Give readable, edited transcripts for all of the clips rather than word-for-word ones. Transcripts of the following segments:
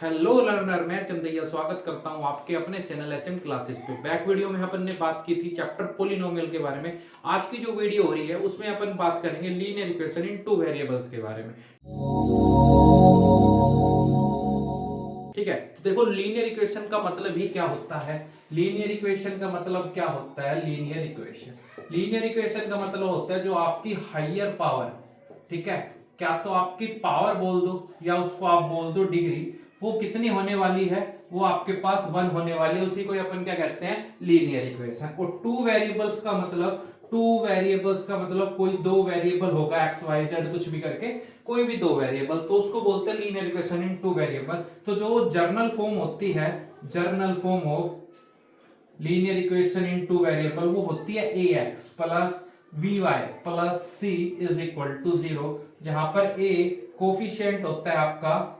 Hello learner, मैं चंदैया स्वागत करता हूं आपके अपने चैनल एचएम क्लासेस पे। बैक वीडियो में अपन ने बात की थी चैप्टर पोलिनोमियल के बारे में। आज की जो वीडियो हो रही है उसमें अपन बात करेंगे linear equation in two variables के बारे में। ठीक है, तो देखो लीनियर इक्वेशन का मतलब ही क्या होता है। लीनियर इक्वेशन का मतलब क्या होता है? लीनियर इक्वेशन का मतलब होता है जो आपकी हायर पावर, ठीक है, क्या तो आपकी पावर बोल दो या उसको आप बोल दो डिग्री, वो कितनी होने वाली है, वो आपके पास 1 होने वाली है, उसी को अपन क्या कहते हैं? Linear equation. और टू वेरिएबल्स का मतलब कोई दो वेरिएबल होगा, एक्स वाई जेड कुछ भी करके, कोई भी दो वेरिएबल, तो उसको बोलते हैं linear equation in two variable. तो जो जर्नल फॉर्म होती है, general form of linear equation in two variable, वो होती है ax plus by plus c is equal to 0, जहां पर a कोफिशिएंट होता है आपका,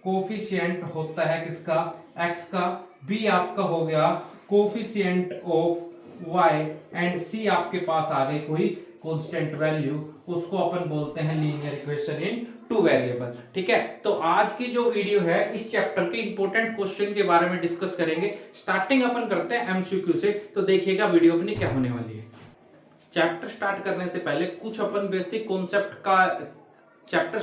कोफिशिएंट होता है किसका? x का। b आपका हो गया coefficient of y and c आपके पास आ गई कोई कांस्टेंट वैल्यू, उसको अपन बोलते हैं linear equation in two variable. ठीक है, तो आज की जो वीडियो है इस चैप्टर के इंपॉर्टेंट क्वेश्चन के बारे में डिस्कस करेंगे। स्टार्टिंग अपन करते हैं एमसीक्यू से, तो देखिएगा वीडियो अपनी क्या होने वाली है। चैप्टर स्टार्ट करने से पहले कुछ अपन बेसिक कॉन्सेप्ट का चैप्टर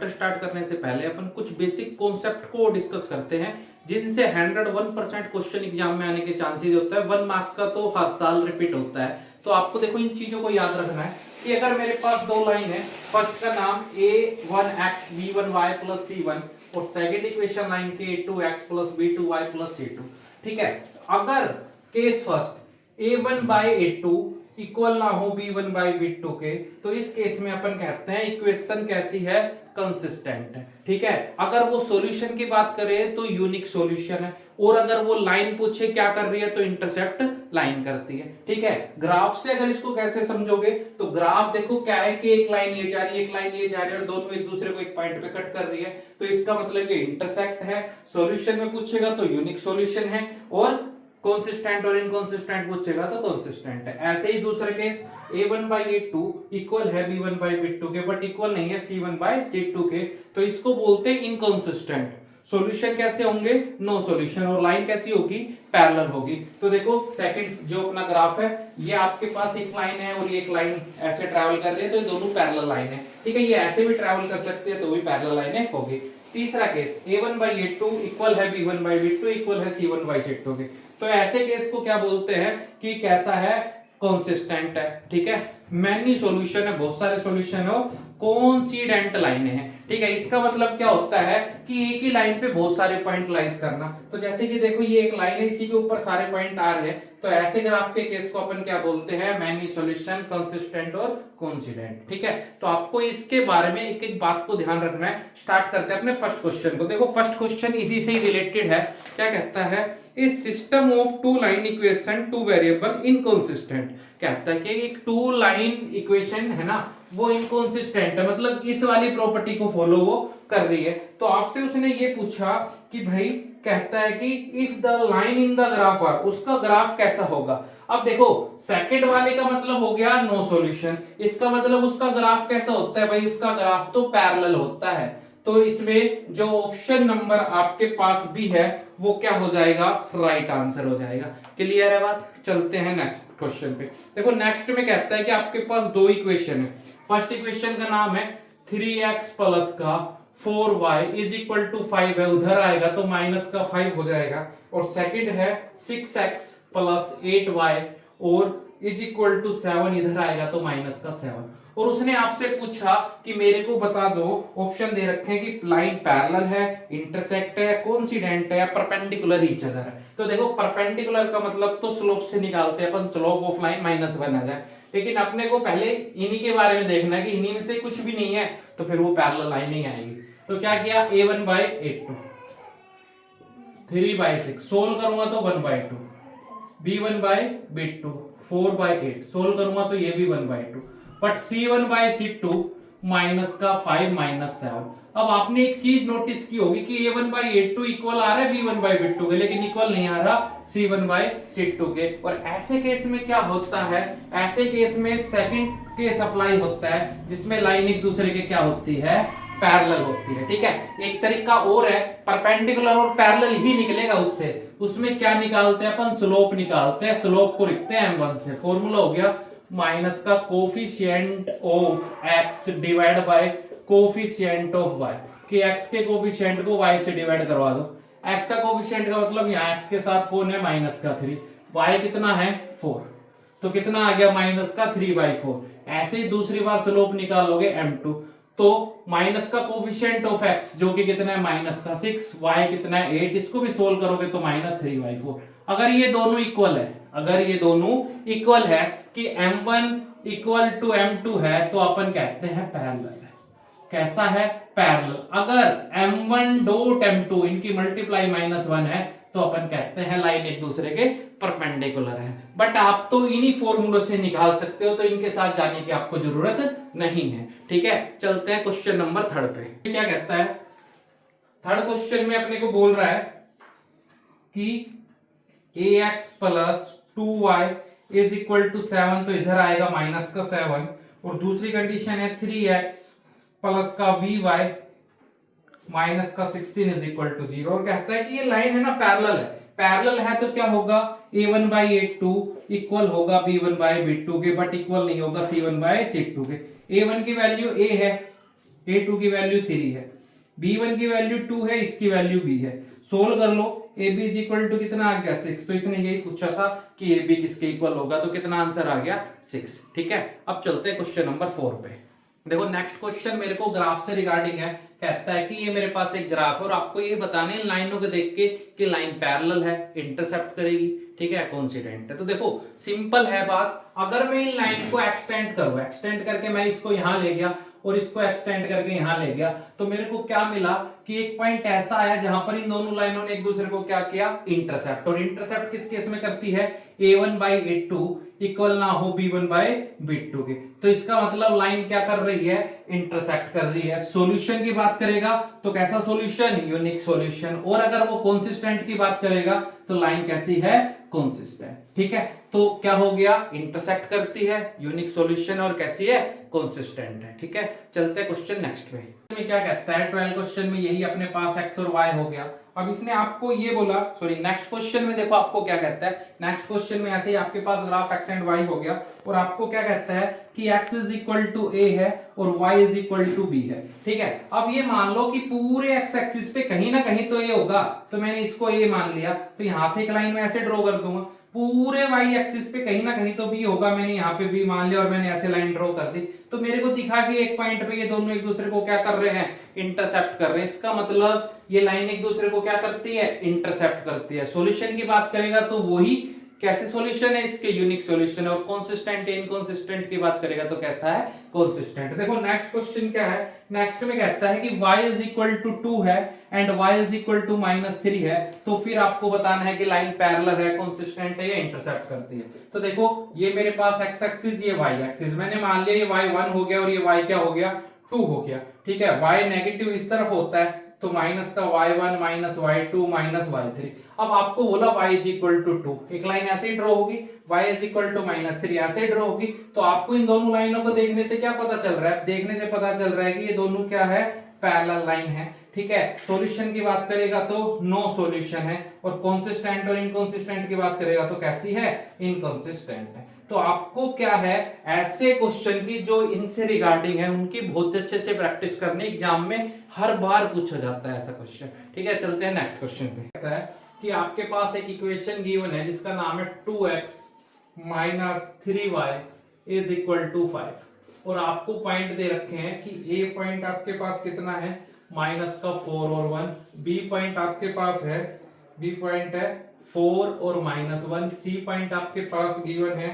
स्टार्ट करने से पहले अपन कुछ बेसिक कॉन्सेप्ट को डिस्कस करते हैं, जिनसे 101% क्वेश्चन एग्जाम में आने के चांसेस होता है। 1 मार्क्स का तो हर साल रिपीट होता है। तो आपको देखो इन चीजों को याद रखना है कि अगर मेरे पास दो लाइन है, फर्स्ट का नाम a1x b1y प्लस c1 और सेकेंड इक्वेशन लाइन के a2x plus b2y plus c2। ठीक है, अगर case first a1 by a2 equal ना हो b1 बाई b2 के, तो इस केस में अपन कहते हैं इक्वेशन कैसी है? कंसिस्टेंट है। ठीक है, अगर वो सॉल्यूशन की बात करें तो यूनिक सॉल्यूशन है, और अगर वो लाइन पूछे क्या कर रही है तो इंटरसेप्ट लाइन करती है। ठीक है, ग्राफ से अगर इसको कैसे समझोगे, तो ग्राफ देखो क्या है कि एक लाइन ये जा रही है, एक लाइन ये जा रही है, और दोनों एक दूसरे को एक पॉइंट पे कट कर रही है, तो इसका मतलब ये इंटरसेक्ट है। सॉल्यूशन में पूछेगा तो यूनिक सॉल्यूशन है, और कंसिस्टेंट और इनकंसिस्टेंट पूछेगा तो कंसिस्टेंट है। ऐसे ही दूसरा case a1 by a2 equal है b1 बाई b2 के, बट इक्वल नहीं है c1 बाई c2 के, तो इसको बोलते हैं इनकंसिस्टेंट। सॉल्यूशन कैसे होंगे? No solution. और लाइन कैसी होगी? पैरेलल होगी। तो देखो सेकंड जो अपना ग्राफ है, ये आपके पास एक लाइन है और ये एक लाइन ऐसे ट्रैवल कर रही है, तो ये दोनों पैरेलल लाइन है। ठीक है, ये ऐसे भी ट्रैवल कर सकते हैं, तो भी पैरेलल लाइनें होगी। तीसरा case a1 by a2 equal है b1 बाई b2 इक्वल है c1 बाई c2 के, तो ऐसे केस को क्या बोलते हैं कि कैसा है? कंसिस्टेंट है। ठीक है, मैनी सॉल्यूशन है, बहुत सारे सॉल्यूशन हो, कोइंसिडेंट लाइनें हैं। ठीक है, इसका मतलब क्या होता है कि एक ही लाइन पे बहुत सारे पॉइंट लाइज करना। तो जैसे कि देखो ये एक लाइन है, इसी के ऊपर सारे पॉइंट आ रहे हैं, तो ऐसे ग्राफ के केस को अपन क्या बोलते हैं? मैनी सॉल्यूशन, कंसिस्टेंट और कोइंसिडेंट। ठीक है, तो आपको इसके बारे में एक एक बात को ध्यान रखना है। स्टार्ट करते हैं अपने फर्स्ट क्वेश्चन को। देखो फर्स्ट क्वेश्चन इसी से ही रिलेटेड है। क्या कहता है? इस system of two line equation two variable inconsistent. कहता है कि एक टू लाइन इक्वेशन है ना, वो इनकंसिस्टेंट है, मतलब इस वाली प्रॉपर्टी को फॉलो वो कर रही है। तो आपसे उसने ये पूछा कि भाई, कहता है कि if the line in the graph are, उसका ग्राफ कैसा होगा। अब देखो सेकंड वाले का मतलब हो गया नो सॉल्यूशन, इसका मतलब उसका ग्राफ कैसा होता है भाई? इसका ग्राफ तो पैरेलल होता है। तो इसमें जो ऑप्शन नंबर आपके पास भी है वो क्या हो जाएगा? राइट आंसर हो जाएगा। क्लियर है बात? चलते हैं नेक्स्ट क्वेश्चन पे। देखो नेक्स्ट में कहता है कि आपके पास दो इक्वेशन है। फर्स्ट इक्वेशन का नाम है 3x प्लस का 4y इज इक्वल टू 5 है, उधर आएगा तो माइनस का 5 हो जाएगा। और सेकंड है 6x प्लस 8y और इज इक्वल टू 7, इधर आएगा तो माइनस का 7। और उसने आपसे पूछा कि मेरे को बता दो, ऑप्शन दे रखे हैं कि लाइन पैरेलल है, इंटरसेक्ट है, कोइंसिडेंट है, परपेंडिकुलर ईच अदर है। तो देखो परपेंडिकुलर का मतलब तो स्लोप से निकालते हैं अपन, स्लोप ऑफ लाइन -1 आ जाए, लेकिन अपने को पहले इन्हीं के बारे में देखना है कि इन्हीं में से कुछ भी नहीं है तो फिर वो पैरेलल लाइन नहीं आएगी। तो क्या किया? a1 by a2 3 by 6 solve करूंगा तो 1 by 2, b1 by b2 4 by 8 solve करूंगा तो ये भी 1 by 2, but c1 by c2 minus का 5 माइनस 7। अब आपने एक चीज नोटिस की होगी कि a1 बाई a2 इक्वल आ रहा है b1 बाई b2 के, लेकिन इक्वल नहीं आ रहा c1 बाई c2 के। और ऐसे केस में क्या होता है? ऐसे केस में सेकंड केस अप्लाई होता है, जिसमें लाइन एक दूसरे के क्या होती है? पैरेलल होती है। ठीक है, एक तरीका और है, परपेंडिकुलर और पैरेलल ही निकलेगा उससे। उसमें क्या निकालते हैं अपन, स्लोप निकालते हैं। स्लोप को लिखते हैं m1 से। फॉर्मूला हो गया माइनस का coefficient of x divide by coefficient of y, कि x के कोफिशिएंट को y से डिवाइड करवा दो। x का कोफिशिएंट का मतलब यहाँ x के साथ कौन है, माइनस का 3, y कितना है 4, तो कितना आ गया माइनस का 3/4। ऐसे ही दूसरी बार स्लोप निकालोगे m2, तो माइनस का कोफिशिएंट ऑफ x जो कि कितना है माइनस का 6, y कितना है 8, इसको भी सोल्व करोगे तो माइनस 3/4। अगर ये दोनों इक्वल है, अगर ये दोनों इक्वल है कि m1 इक्वल टू m2 है, तो अपन कहते हैं पैरेलल है। कैसा है, पैरेलल। अगर m1 डॉट m2 इनकी मल्टीप्लाई -1 है, तो अपन कहते हैं लाइन एक दूसरे के परपेंडिकुलर है। बट आप तो इन्हीं फॉर्मूलों से निकाल सकते हो, तो इनके साथ जाने की आपको जरूरत नहीं है। ठीक है, चलते हैं क्वेश्चन नंबर 3 पे। क्या कहता है, थर्ड क्वेश्चन में अपने को बोल रहा है कि ax plus 2y is equal to 7, तो इधर आएगा माइनस का 7, और दूसरी कंडीशन है 3x प्लस का vy माइनस का 16 इज इक्वल टू 0। और कहता है कि ये लाइन है ना पैरेलल है, पैरेलल है तो क्या होगा a1 by a2 इक्वल होगा b1 by b2 के, बट इक्वल नहीं होगा c1 by c2 के। a1 की वैल्यू a है, a2 की वैल्यू 3 है, b1 की वैल्यू 2 है, इसकी वैल्यू b है। सोल्व कर लो, ab इज इक्वल टू कितना आ गया 6, तो इसने यही पूछा था कि ab किसके इक्वल होगा, तो कितना आंसर आ गया 6। ठीक है, अब चलते हैं क्वेश्चन नंबर 4 पे। देखो नेक्स्ट क्वेश्चन मेरे को ग्राफ से रिगार्डिंग है। कहता है कि ये मेरे पास एक ग्राफ है और आपको ये बताने इन लाइनों को देख के कि लाइन पैरेलल है, इंटरसेप्ट करेगी, ठीक है, कोइंसिडेंट है। तो देखो सिंपल है बात, अगर मैं इन लाइन को एक्सटेंड करूं, एक्सटेंड करके मैं इसको यहां ले गया और इसको एक्सटेंड करके यहां ले गया, तो मेरे को क्या मिला कि एक पॉइंट ऐसा आया जहां पर इन दोनों लाइनों ने एक दूसरे को क्या किया, इंटरसेप्ट। और इंटरसेप्ट किस केस में करती है, a1 by a2 इक्वल ना हो b1 by b2 के। तो इसका मतलब लाइन क्या कर रही है, इंटरसेक्ट कर रही है। सॉल्यूशन की बात करेगा तो कैसा सॉल्यूशन, यूनिक सॉल्यूशन। और अगर वो कंसिस्टेंट की बात करेगा तो लाइन कैसी है, कंसिस्टेंट। ठीक है, तो क्या हो गया, इंटरसेक्ट करती है, यूनिक सॉल्यूशन, और कैसी है, कंसिस्टेंट है। ठीक है, चलते हैं क्वेश्चन नेक्स्ट पे। में क्या कहता है 12 क्वेश्चन में यही अपने पास x और y हो गया। अब इसने आपको ये बोला, सॉरी नेक्स्ट क्वेश्चन में देखो आपको क्या कहता है, नेक्स्ट क्वेश्चन में ऐसे ही आपके पास ग्राफ x एंड y हो गया और आपको क्या कहता है कि x is equal to a है और y is equal to b है। ठीक है, अब ये मान लो कि पूरे x एक्सिस पे कहीं ना कहीं तो ये होगा, तो मैंने इसको a मान लिया, तो यहां से एक लाइन में ऐसे ड्रॉ कर दूंगा। पूरे y एक्सिस पे कहीं ना कहीं तो b होगा, मैंने यहाँ पे b मान लिया और मैंने ऐसे लाइन ड्रॉ कर दी, तो मेरे को दिखा कि एक पॉइंट पे ये दोनों एक दूसरे को क्या कर रहे हैं, इंटरसेप्ट कर रहे हैं। इसका मतलब ये लाइन एक दूसरे को क्या करती है, इंटरसेप्ट करती है। सॉल्यूशन की बात करेगा तो वही कैसे सॉल्यूशन है इसके, यूनिक सॉल्यूशन है। और कंसिस्टेंट इनकंसिस्टेंट की बात करेगा तो कैसा है, कंसिस्टेंट। देखो नेक्स्ट क्वेश्चन क्या है, नेक्स्ट में कहता है कि y इज इक्वल टू 2 है and y is equal to -3 है, तो फिर आपको बताना है कि लाइन पैरेलल है, कंसिस्टेंट है या इंटरसेप्ट करती है। तो देखो ये मेरे पास x एक्सिस, ये y एक्सिस, मैंने मान लिया ये y 1 हो गया और ये y क्या हो गया, 2 हो गया। ठीक है, y नेगेटिव इस तरफ होता है तो माइनस का y1 minus y2 minus y3। अब आपको बोला y इज इक्वल टू 2, एक लाइन ऐसे ही ड्रॉ होगी, y इज इक्वल टू -3 ऐसे ही ड्रॉ होगी। तो आपको इन दोनों लाइनों को देखने से क्या पता चल रहा है, देखने से पता चल रहा है कि ये दोनों क्या है, पैरेलल लाइन है। ठीक है, सॉल्यूशन की बात करेगा तो नो सॉल्यूशन है, और कंसिस्टेंट और इनकंसिस्टेंट की बात करेगा तो कैसी है, इनकंसिस्टेंट है। तो आपको क्या है, ऐसे क्वेश्चन की जो इनसे रिगार्डिंग है उनकी बहुत अच्छे से प्रैक्टिस करनी, एग्जाम में हर बार पूछा जाता है ऐसा क्वेश्चन। ठीक है, चलते हैं नेक्स्ट क्वेश्चन पे। कहता है कि आपके पास एक इक्वेशन गिवन है जिसका नाम है 2x minus 3y is equal to 5, और आपको पॉइंट दे रखे हैं कि a पॉइंट आपके पास कितना है, -4 और 1, b पॉइंट आपके पास है, b पॉइंट है 4 और -1, c पॉइंट आपके पास गिवन है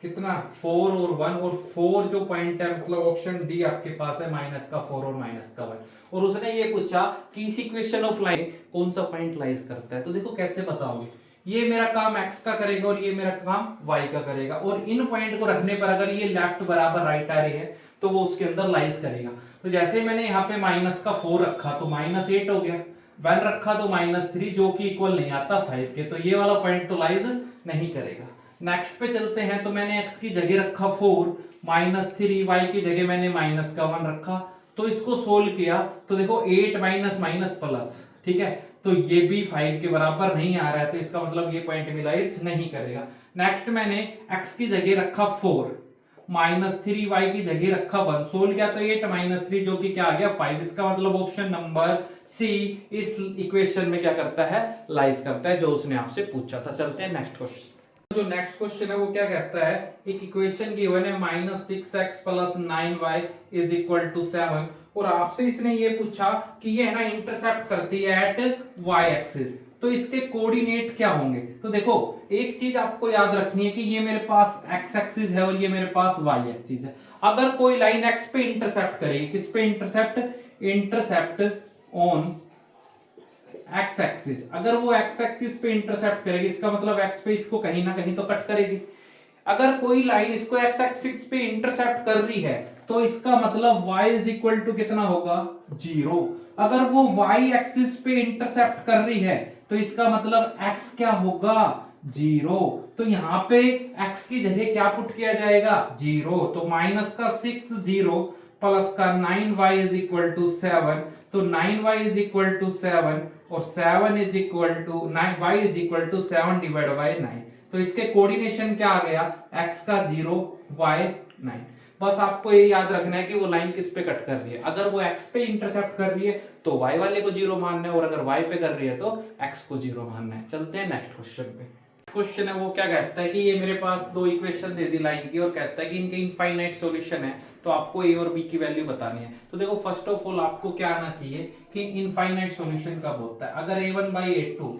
कितना, 4 और 1, और 4 जो पॉइंट है मतलब ऑप्शन डी आपके पास है -4 और -1। और उसने ये पूछा कि इस इक्वेशन ऑफ लाइन कौन सा पॉइंट लाइज करता है। तो देखो कैसे बताओगे, ये मेरा काम x का करेगा और ये मेरा काम y का करेगा, और इन पॉइंट को रखने पर अगर ये लेफ्ट बराबर राइट आ रही है तो वो उसके अंदर लाइज करेगा। तो जैसे मैंने यहाँ पे -4 रखा तो -8 हो गया, 1 रखा तो -3 जो कि इक्वल नहीं आता 5 के, तो ये वाला पॉइंट तो लाइज नहीं करेगा। नेक्स्ट पे चलते हैं, तो मैंने x की जगह रखा 4, -3, y की जगह मैंने -1 रखा, तो इसको सोल्व किया तो देखो 8 माइनस माइनस प्लस, ठीक है, तो ये भी 5 के बराबर नहीं आ रहा है, तो इसका मतलब ये पॉइंट मिलाइज नहीं करेगा। नेक्स्ट मैंने x की जगह रखा 4, -3y की जगह रखा 1, सोल्व किया तो 8 माइनस 3 जो कि क्या आ गया 5। इसका मतलब ऑप्शन नंबर सी इस इक्वेशन में क्या करता है, लाइज करता है, जो उसने आपसे पूछा था। चलते हैं नेक्स्ट क्वेश्चन। जो नेक्स्ट क्वेश्चन है वो क्या कहता है, एक इक्वेशन गिवन है -6x + 9y = 7, और आपसे इसने ये पूछा कि ये है ना इंटरसेप्ट करती है एट y एक्सिस, तो इसके कोऑर्डिनेट क्या होंगे। तो देखो एक चीज आपको याद रखनी है कि ये मेरे पास x एक्सिस है और ये मेरे पास y एक्सिस है। अगर कोई लाइन x पे इंटरसेप्ट करेगी, किस पे इंटरसेप्ट ऑन x एक्सिस, अगर वो x एक्सिस पे इंटरसेप्ट करेगी, इसका मतलब x पे इसको कहीं ना कहीं तो कट करेगी। अगर कोई लाइन इसको x एक्सिस पे इंटरसेप्ट कर रही है तो इसका मतलब y = कितना होगा, 0। अगर वो y एक्सिस पे इंटरसेप्ट कर रही है तो इसका मतलब x क्या होगा, 0। तो यहां पे x की जगह क्या पुट किया जाएगा, 0। तो माइनस का 6 0 प्लस का 9y = 7, तो 9y = 7 और 7 y = 7 डिवाइड बाय 9, तो इसके कोऑर्डिनेशन क्या आ गया, x का 0 y 9। बस आपको ये याद रखना है कि वो लाइन किस पे कट कर रही है। अगर वो x पे इंटरसेप्ट कर रही है तो y वाले को 0 मानना है, और अगर y पे कर रही है तो x को 0 मानना है। चलते हैं नेक्स्ट क्वेश्चन पे। क्वेश्चन है वो क्या कहता है कि ये मेरे पास दो इक्वेशन दे दी लाइन की, और कहता है कि इनके इनफाइनाइट सॉल्यूशन है, तो आपको a और b की वैल्यू बतानी है। तो देखो फर्स्ट ऑफ ऑल आपको क्या आना चाहिए कि इनफाइनाइट सॉल्यूशन कब होता है। अगर a1/a2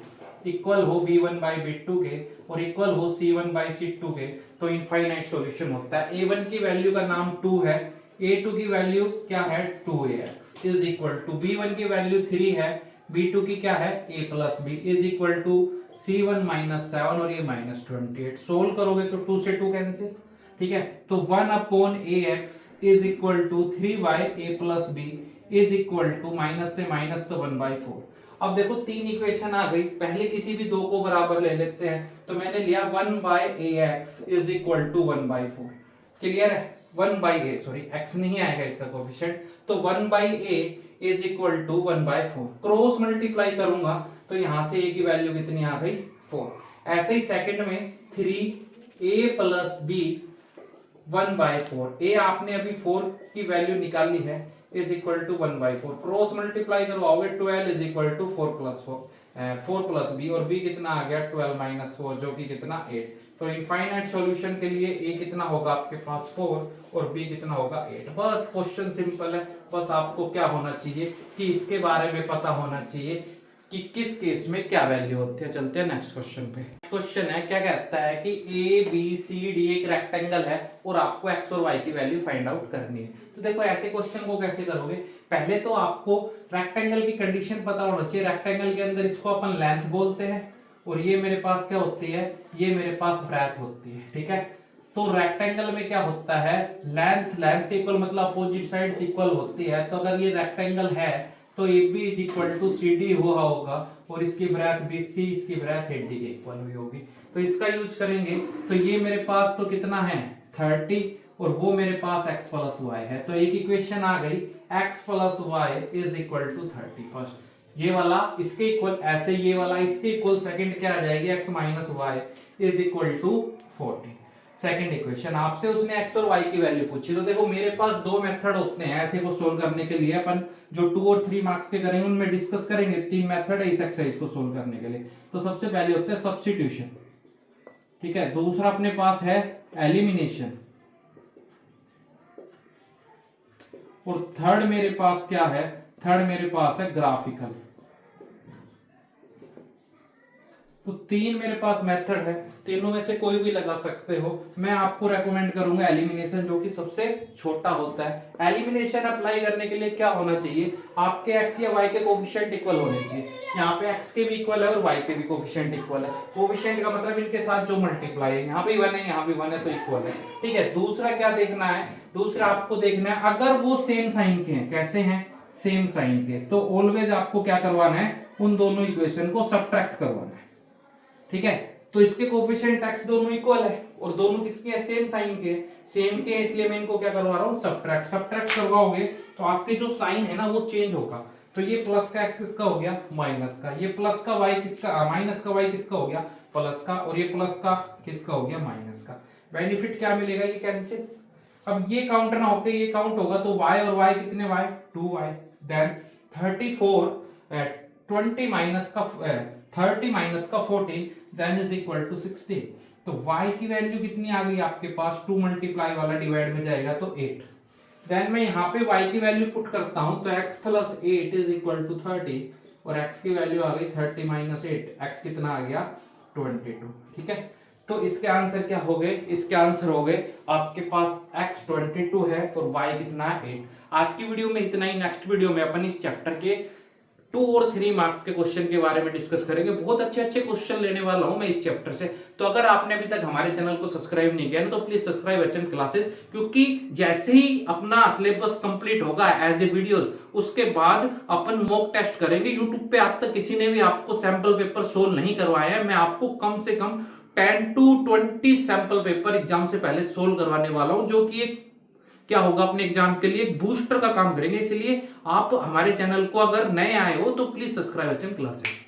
इक्वल हो b1/b2 के और इक्वल हो c1/c2 के, तो इनफाइनाइट सॉल्यूशन होता है। a1 की वैल्यू का नाम 2 है, a2 की वैल्यू क्या है 2ax is equal to b1 की वैल्यू 3 है, b2 की क्या है a + b is equal to c1 - 7 और ये -28। सोल्व करोगे तो 2 से 2 कैंसिल, ठीक है, तो 1/ax is equal to 3/a + b is equal to minus से माइनस तो 1/4। अब देखो तीन इक्वेशन आ गई, पहले किसी भी दो को बराबर ले लेते हैं, तो मैंने लिया 1/ax is equal to 1/4। Clear है, 1/a, सॉरी x नहीं आएगा इसका कोएफिशिएंट, तो 1/a is equal to 1/4। Cross multiply करूंगा तो यहां से a की वैल्यू कितनी आ गई 4। ऐसे ही सेकंड में 3a + b 1/4, a आपने अभी 4 की वैल्यू निकाली है is equal to 1/4। Cross multiply करवाओगे 12 इज इक्वल टू 4 + b, और b कितना आ गया 12 - 4 जो कि कितना 8। तो इनफाइनाइट सॉल्यूशन के लिए a कितना होगा आपके पास 4 और b कितना होगा 8। बस क्वेश्चन सिंपल है, बस आपको क्या होना चाहिए कि इसके बारे में पता होना चाहिए कि किस केस में क्या वैल्यू होती है। चलते हैं नेक्स्ट क्वेश्चन पे। क्वेश्चन है क्या कहता है कि ए बी सी डी एक रेक्टेंगल है और आपको एक्स और वाई की वैल्यू फाइंड आउट करनी है। तो देखो ऐसे क्वेश्चन को कैसे करोगे, पहले तो आपको रेक्टेंगल की कंडीशन पता होना चाहिए। रेक्टेंगल के अंदर इसको अपन लेंथ बोलते हैं, और ये मेरे पास क्या होती है, ये मेरे पास ब्रेथ होती है, ठीक है। तो रेक्टेंगल में क्या होता है, लेंथ इक्वल मतलब अपोजिट साइड्स इक्वल होती है। तो अगर ये रेक्टेंगल है तो A B is equal to C D हुआ होगा, और इसकी ब्रेथ बी सी, इसकी ब्रेथ ए डी के इक्वल हुई होगी। तो इसका यूज करेंगे तो ये मेरे पास तो कितना है 30, और वो मेरे पास x + y है। तो एक इक्वेशन आ गई x + y is equal to 30। First ये वाला इसके इक्वल, ऐसे ये वाला इसके इक्वल, सेकंड क्या आ जाएगी x - y is equal to 40। Second equation आपसे उसने x और y की वैल्यू पूछी। तो देखो मेरे पास दो मेथड होते हैं ऐसे को सोल्व करने के लिए। अपन जो 2 और 3 मार्क्स के करेंगे उनमें डिस्कस करेंगे। 3 मेथड है इस एक्सरसाइज को सोल्व करने के लिए। तो सबसे पहले होता है सब्स्टिट्यूशन, ठीक है। दूसरा अपने पास है एलिमिनेशन, और थर्ड मेरे पास क्या है, थर्ड मेरे पास है ग्राफिकल। तो 3 मेरे पास मेथड है, तीनों में से कोई भी लगा सकते हो। मैं आपको रेकमेंड करूंगा एलिमिनेशन, जो कि सबसे छोटा होता है। एलिमिनेशन अप्लाई करने के लिए क्या होना चाहिए, आपके x या y के कोफिशिएंट इक्वल होने चाहिए। यहाँ पे x के भी इक्वल है और y के भी कोफिशिएंट इक्वल है। कोफिशिएंट का मतलब इनके साथ जो मल्टीप्लाई है, यहाँ भी 1 है यहाँ भी 1 है तो इक्वल है, ठीक है। दूसरा क्या देखना है, दूसरा आपको देखना है अगर वो सेम साइन के हैं। कैसे हैं, सेम साइन के, तो ऑलवेज आपको क्या करवाना है, उन दोनों इक्वेशन को सब्ट्रैक्ट करवाना है, ठीक है। तो इसके कोफिशिएंट x दोनों इक्वल है और दोनों किसके हैं, सेम साइन के, सेम के, इसलिए मैं इनको क्या करवा रहा हूं सब्ट्रैक्ट। सब्ट्रैक्ट करवाओगे तो आपके जो साइन है ना वो चेंज होगा। तो ये प्लस का x किसका हो गया, माइनस का, ये प्लस का y किसका, माइनस का y किसका हो गया, प्लस का, और ये प्लस का किसका हो गया, माइनस का। बेनिफिट क्या मिलेगा, ये कैंसिल। अब ये काउंट ना होके ये काउंट होगा तो y और y कितने, y 2y, देन 34 20 माइनस का 30 माइनस का 14 देन इज इक्वल टू 16। तो y की वैल्यू कितनी आ गई आपके पास, 2 मल्टीप्लाई वाला डिवाइड में जाएगा तो 8। देन मैं यहाँ पे y की वैल्यू पुट करता हूं तो x plus 8 is equal to 30, और x की वैल्यू आ गई 30 माइनस 8, x कितना आ गया 22। ठीक है, तो इसके आंसर क्या हो गए, इसके आंसर हो गए आपके पास x 22 है और y कितना है 8। आज की वीडियो में इतना ही, नेक्स्ट वीडियो में अपन इस चैप्टर के 2 और 3 मार्क्स के क्वेश्चन के बारे में डिस्कस करेंगे। बहुत अच्छे अच्छे क्वेश्चन लेने वाला हूं मैं इस चैप्टर से। तो अगर आपने अभी तक हमारे चैनल को सब्सक्राइब नहीं किया ना तो प्लीज सब्सक्राइब HM क्लासेस, क्योंकि जैसे ही अपना सिलेबस कंप्लीट होगा एज ए वीडियोस, उसके बाद अपन मॉक टेस्ट करेंगे। यूट्यूब पे आज तक किसी ने भी आपको सैंपल पेपर सोल्व नहीं करवाया है, मैं आपको कम से कम 10 to 20 सैंपल पेपर एग्जाम से पहले सोल्व करवाने वाला हूं, जो कि एक क्या होगा अपने एग्जाम के लिए एक बूस्टर का काम करेंगे। इसलिए आप हमारे चैनल को अगर नए आए हो तो प्लीज सब्सक्राइब HM क्लासेस।